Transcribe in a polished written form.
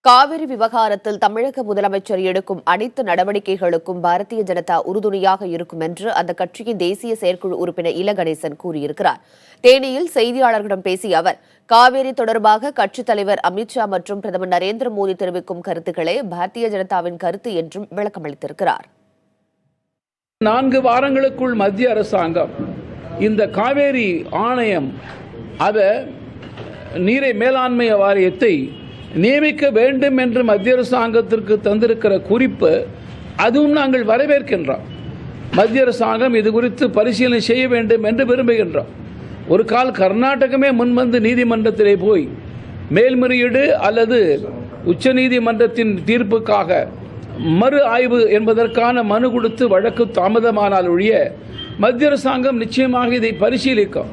காவிரி விவகாரத்தில் தமிழக முதலமைச்சர் எடுக்கும் அனைத்து நடவடிக்கைகளுக்கும் பாரதிய ஜனதா உறுதுணையாக இருக்கும் என்று அந்த கட்சியின் தேசிய செயற்குழு உறுப்பினர் இல கணேசன் கூறியிருக்கிறார். தேனியில் செய்தியாளர்களிடம் பேசிய அவர், காவிரி தொடர்பாக கட்சித் தலைவர் அமித்ஷா மற்றும் பிரதமர் நரேந்திர மோடி தெரிவிக்கும் கருத்துக்களே பாரதிய ஜனதாவின் கருத்து என்றும் விளக்கமளித்திருக்கிறார். 4 வாரங்களுக்குள் மத்திய அரசாங்கம் இந்த காவேரி ஆணையம் நீரை மேலாண்மை வாரியத்தை நியமிக்க வேண்டும் என்று மத்திய அரசாங்கத்திற்கு தந்திருக்கிற குறிப்பு, அதுவும் நாங்கள் வரவேற்கின்றோம். மத்திய அரசாங்கம் இது குறித்து பரிசீலனை செய்ய வேண்டும் என்று விரும்புகின்றோம். ஒரு கால் கர்நாடகமே முன்வந்து நீதிமன்றத்திலே போய் மேல்முறையீடு அல்லது உச்சநீதிமன்றத்தின் தீர்ப்புக்காக மறு ஆய்வு என்பதற்கான மனு கொடுத்து வழக்கு தாமதமானால் ஒழிய மத்திய அரசாங்கம் நிச்சயமாக இதை பரிசீலிக்கும்.